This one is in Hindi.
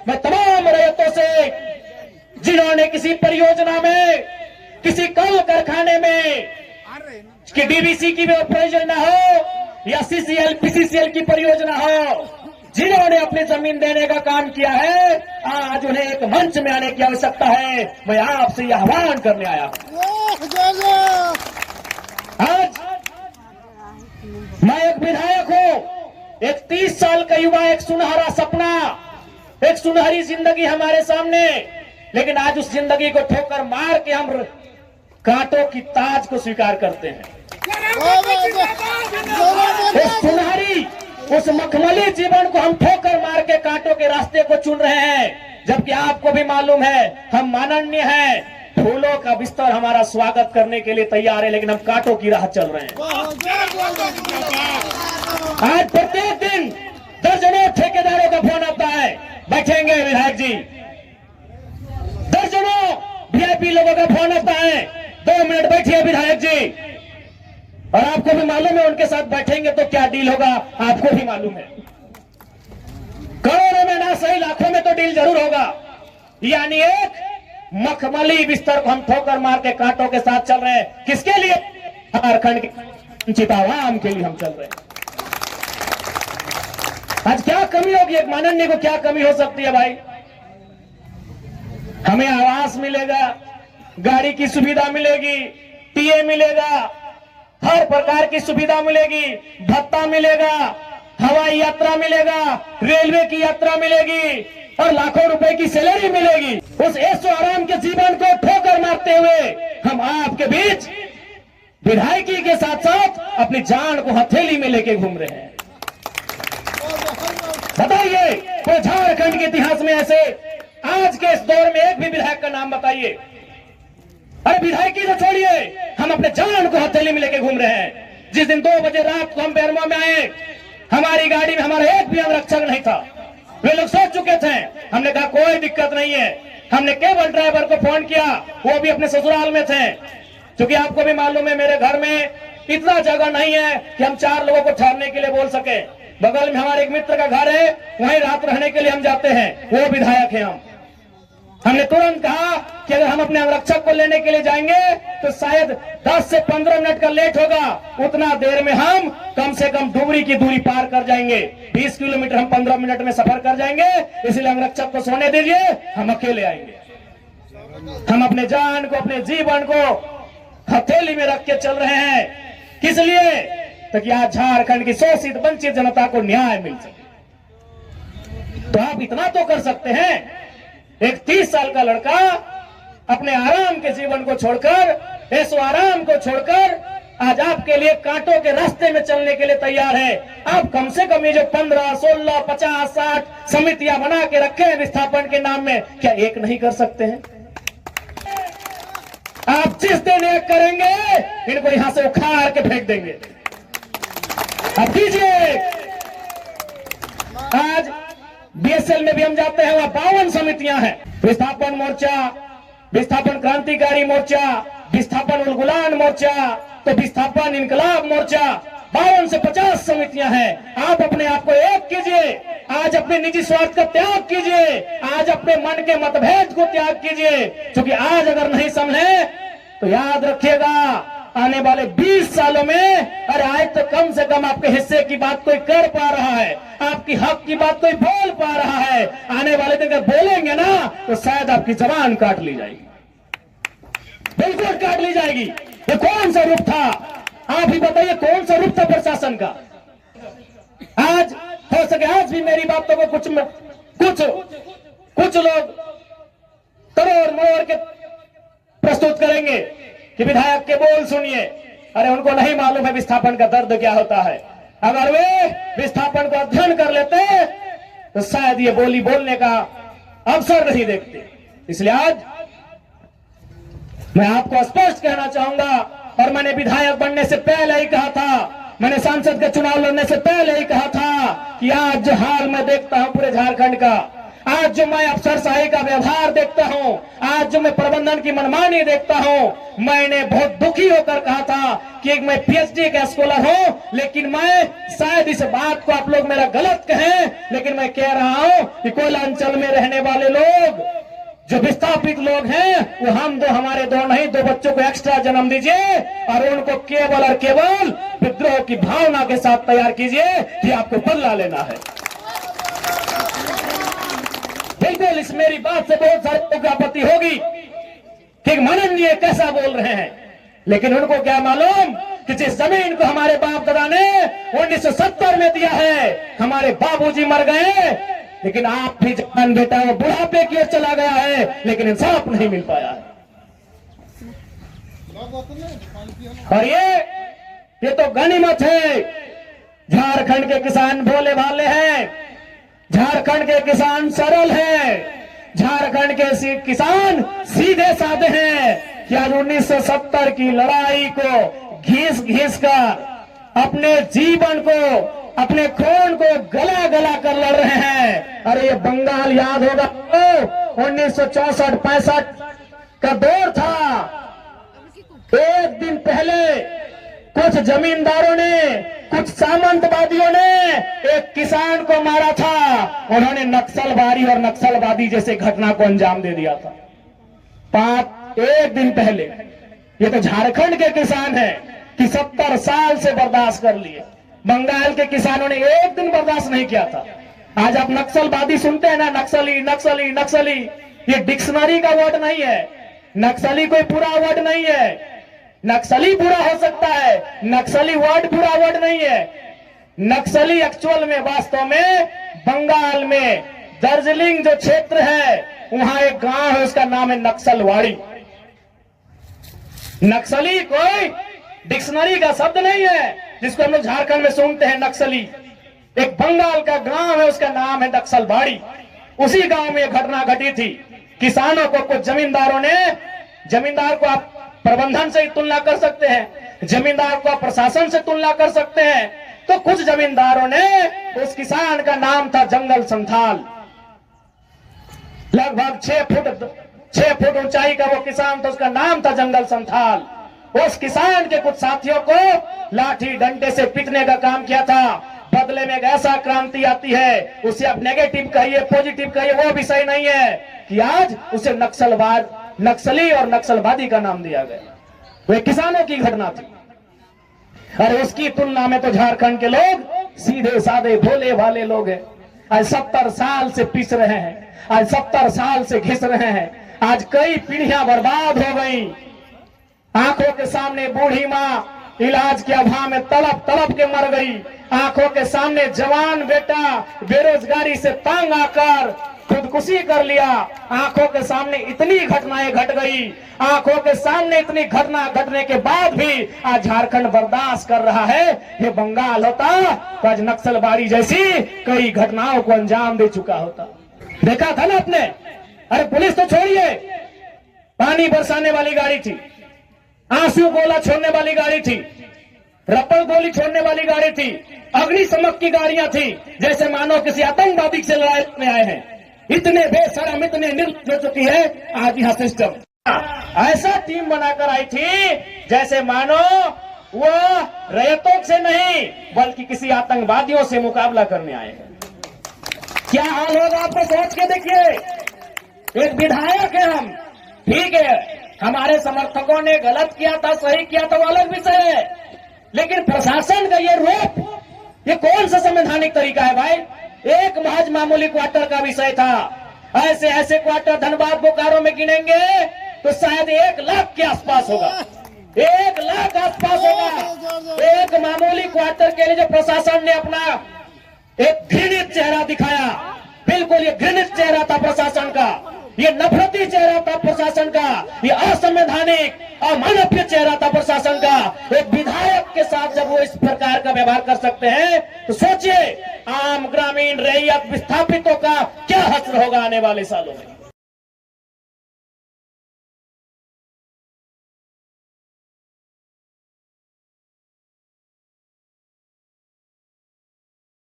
मैं तमाम रैयतों से, जिन्होंने किसी परियोजना में, किसी कल कारखाने में कि डीवीसी की परियोजना हो या सीसीएल पीसीसीएल की परियोजना हो, जिन्होंने अपनी जमीन देने का काम किया है, आज उन्हें एक मंच में आने की आवश्यकता है। मैं आपसे यह आह्वान करने आया हूं। आज मैं एक विधायक हूं, एक 30 साल का युवा, एक सुनहरा सपना, एक सुनहरी जिंदगी हमारे सामने, लेकिन आज उस जिंदगी को ठोकर मार के हम कांटों की ताज को स्वीकार करते हैं। उस सुनहरी, उस मखमली जीवन को हम ठोकर मार के कांटों के रास्ते को चुन रहे हैं, जबकि आपको भी मालूम है हम माननीय हैं, फूलों का बिस्तर हमारा स्वागत करने के लिए तैयार है, लेकिन हम कांटों की राह चल रहे हैं। आज प्रत्येक दिन दर्जनों ठेकेदारों का फोन आता है, बैठेंगे विधायक जी, दर्जनों वीआईपी लोगों का फोन आता है, 2 मिनट बैठिए विधायक जी, और आपको भी मालूम है उनके साथ बैठेंगे तो क्या डील होगा, आपको भी मालूम है। करोड़ों में ना सही लाखों में तो डील जरूर होगा। यानी एक मखमली बिस्तर को हम ठोकर मार के कांटों के साथ चल रहे हैं। किसके लिए? झारखंड के वंचित आवाम के लिए हम चल रहे हैं। आज क्या कमी होगी, एक माननीय को क्या कमी हो सकती है भाई? हमें आवास मिलेगा, गाड़ी की सुविधा मिलेगी, टीए मिलेगा, हर प्रकार की सुविधा मिलेगी, भत्ता मिलेगा, हवाई यात्रा मिलेगा, रेलवे की यात्रा मिलेगी और लाखों रुपए की सैलरी मिलेगी। उस ऐशो आराम के जीवन को ठोकर मारते हुए हम आपके बीच विधायकी के साथ साथ अपनी जान को हथेली में लेके घूम रहे हैं। बताइए तो झारखंड के इतिहास में ऐसे आज के इस दौर में एक भी विधायक का नाम बताइए। अरे विधायकी तो छोड़िए, हम अपने जान को हथेली में लेके घूम रहे हैं। जिस दिन 2 बजे रात को हम बेरमो में आए, हमारी गाड़ी में हमारा एक भी अंगरक्षक नहीं था। वे लोग सोच चुके थे, हमने कहा कोई दिक्कत नहीं है। हमने केवल ड्राइवर को फोन किया, वो भी अपने ससुराल में थे, क्योंकि आपको भी मालूम है मेरे घर में इतना जगह नहीं है कि हम 4 लोगों को ठहरने के लिए बोल सके। बगल में हमारे एक मित्र का घर है, वहीं रात रहने के लिए हम जाते हैं, वो विधायक है। हमने तुरंत कहा कि अगर हम अपने अंगरक्षक को लेने के लिए जाएंगे तो शायद 10 से 15 मिनट का लेट होगा, उतना देर में हम कम से कम डुमरी की दूरी पार कर जाएंगे। 20 किलोमीटर हम 15 मिनट में सफर कर जाएंगे, इसलिए अंगरक्षक को सोने दीजिए, हम अकेले आएंगे। हम अपने जान को, अपने जीवन को हथेली में रख के चल रहे हैं। किस लिए? ताकि आज झारखंड की शोषित वंचित जनता को न्याय मिल सके। तो आप इतना तो कर सकते हैं, एक 30 साल का लड़का अपने आराम के जीवन को छोड़कर, ऐसो आराम को छोड़कर आज आपके लिए कांटों के रास्ते में चलने के लिए तैयार है। आप कम से कम ये जो 15, 16, 50, 60 समितियां बना के रखे हैं विस्थापन के नाम में, क्या एक नहीं कर सकते हैं? आप जिस दिन एक करेंगे, इनको यहां से उखाड़ के फेंक देंगे। अब कीजिए। आज बीएसएल में भी हम जाते हैं, वहां 52 समितियां हैं। विस्थापन मोर्चा, विस्थापन क्रांतिकारी मोर्चा, विस्थापन उलगुलान मोर्चा, तो विस्थापन इनकलाब मोर्चा, 52 से 50 समितियां हैं। आप अपने आप को एक कीजिए, आज अपने निजी स्वार्थ का त्याग कीजिए, आज अपने मन के मतभेद को त्याग कीजिए, क्योंकि आज अगर नहीं समझे तो याद रखिएगा आने वाले 20 सालों में, अरे आज तो कम से कम आपके हिस्से की बात कोई कर पा रहा है, आपकी हक की बात कोई बोल पा रहा है। आने वाले दिन अगर बोलेंगे ना तो शायद आपकी जबान काट ली जाएगी, बिल्कुल काट ली जाएगी। ये कौन सा रूप था? आप ही बताइए, कौन सा रूप था प्रशासन का? आज हो सके आज भी मेरी बातों को कुछ लोग तोड़ मोड़ के प्रस्तुत करेंगे कि विधायक के बोल सुनिए। अरे उनको नहीं मालूम है विस्थापन का दर्द क्या होता है। अगर वे विस्थापन को अध्ययन कर लेते तो शायद ये बोली बोलने का अवसर नहीं देखते। इसलिए आज मैं आपको स्पष्ट कहना चाहूंगा, और मैंने विधायक बनने से पहले ही कहा था, मैंने सांसद का चुनाव लड़ने से पहले ही कहा था कि आज जो हाल मैं देखता हूं पूरे झारखंड का, आज जो मैं अफसरशाही का व्यवहार देखता हूं, आज जो मैं प्रबंधन की मनमानी देखता हूं, मैंने बहुत दुखी होकर कहा था कि मैं पीएचडी का स्कॉलर हूं, लेकिन मैं शायद इस बात को आप लोग मेरा गलत कहें, लेकिन मैं कह रहा हूं कि कोयला अंचल में रहने वाले लोग जो विस्थापित लोग हैं, वो हम दो, हमारे दो नहीं, दो बच्चों को एक्स्ट्रा जन्म दीजिए और उनको केवल और केवल विद्रोह की भावना के साथ तैयार कीजिए कि आपको बदला लेना है। बिल्कुल इस मेरी बात से बहुत सारे लोगों को आपत्ति होगी कि मनन जी कैसा बोल रहे हैं, लेकिन उनको क्या मालूम कि जिस जमीन को हमारे बाप दादा ने 1970 में दिया है, हमारे बाबूजी मर गए, लेकिन आप भी जवान बेटा वो बुढ़ापे की ओर चला गया है, लेकिन इंसाफ नहीं मिल पाया है। और ये तो गनीमत है। झारखंड के किसान भोले भाले हैं, झारखंड के किसान सरल हैं, झारखंड के किसान सीधे साधे हैं कि आज 1970 की लड़ाई को घिस घिस कर अपने जीवन को, अपने खून को गला गला कर लड़ रहे हैं। अरे ये बंगाल याद होगा तो 1964-65 का दौर था। एक दिन पहले कुछ जमींदारों ने, कुछ सामंतवादियों ने एक किसान को मारा था। उन्होंने नक्सलवादी और नक्सलवादी जैसे घटना को अंजाम दे दिया था। एक दिन पहले ये तो झारखंड के किसान हैं कि 70 साल से बर्दाश्त कर लिए। बंगाल के किसानों ने एक दिन बर्दाश्त नहीं किया था। आज आप नक्सलवादी सुनते हैं ना, नक्सली नक्सली नक्सली, ये डिक्शनरी का वर्ड नहीं है। नक्सली कोई पूरा वर्ड नहीं है। नक्सली बुरा हो सकता है, नक्सली वर्ड बुरा वर्ड नहीं है। नक्सली एक्चुअल में, वास्तव में बंगाल में दार्जिलिंग जो क्षेत्र है, वहां एक गांव है, उसका नाम है नक्सलवाड़ी। नक्सली कोई डिक्शनरी का शब्द नहीं है जिसको हम लोग झारखंड में सुनते हैं नक्सली। एक बंगाल का गांव है, उसका नाम है नक्सलवाड़ी। उसी गांव में एक घटना घटी थी। किसानों को कुछ जमींदारों ने, जमींदार को आप प्रबंधन से ही तुलना कर सकते हैं, जमींदार को आप प्रशासन से तुलना कर सकते हैं, तो कुछ जमींदारों ने, उस किसान का नाम था जंगल संथाल, लगभग 6 फुट ऊंचाई का वो किसान था, उसका नाम था जंगल संथाल। उस किसान के कुछ साथियों को लाठी डंडे से पीटने का काम किया था। बदले में एक ऐसा क्रांति आती है, उसे आप नेगेटिव कहिए, पॉजिटिव कहिए, वो विषय नहीं है कि आज उसे नक्सलवाद, नक्सली और नक्सलवादी का नाम दिया गया। वो किसानों की घटना थी। और उसकी तुलना में तो झारखंड के लोग सीधे साधे भोले भाले लोग हैं। आज 70 साल से पिस रहे हैं, आज 70 साल से घिस रहे हैं। आज कई पीढ़ियां बर्बाद हो गई। आंखों के सामने बूढ़ी माँ इलाज के अभाव में तड़प तड़प के मर गई। आंखों के सामने जवान बेटा बेरोजगारी से तंग आकर खुदकुशी कर लिया। आंखों के सामने इतनी घटनाएं घट गई। आंखों के सामने इतनी घटना घटने के बाद भी आज झारखंड बर्दाश्त कर रहा है। ये बंगाल होता तो आज नक्सलबाड़ी जैसी कई घटनाओं को अंजाम दे चुका होता। देखा था ना आपने। अरे पुलिस तो छोड़िए, पानी बरसाने वाली गाड़ी थी, आंसू गोला छोड़ने वाली गाड़ी थी, रपड़ गोली छोड़ने वाली गाड़ी थी, अग्निशमक की गाड़ियां थी, जैसे मानो किसी आतंकवादी से लड़ाई में आए हैं। इतने बेशरम, इतने निर्लज हो चुकी है आज यहां सिस्टम। ऐसा टीम बनाकर आई थी जैसे मानो वो रैयतों से नहीं बल्कि किसी आतंकवादियों से मुकाबला करने आए हैं। क्या हाल होगा आपको सोच के देखिए। एक विधायक है हम, ठीक है, हमारे समर्थकों ने गलत किया था, सही किया था, वो अलग विषय है, लेकिन प्रशासन का ये रूप, ये कौन सा संवैधानिक तरीका है भाई। एक महज मामूली क्वार्टर का विषय था। ऐसे ऐसे क्वार्टर धनबाद बोकारो में गिनेंगे तो शायद 1 लाख के आसपास होगा, 1 लाख आसपास होगा। एक मामूली क्वार्टर के लिए जो प्रशासन ने अपना एक घृणित चेहरा दिखाया, बिल्कुल ये घृणित चेहरा था प्रशासन का, ये नफरती चेहरा था प्रशासन का, ये असंवैधानिक और अमानवीय चेहरा था प्रशासन का। एक विधायक के साथ जब वो इस प्रकार का व्यवहार कर सकते हैं तो सोचिए आम ग्रामीण रैयत विस्थापितों का क्या हश्र होगा आने वाले सालों में।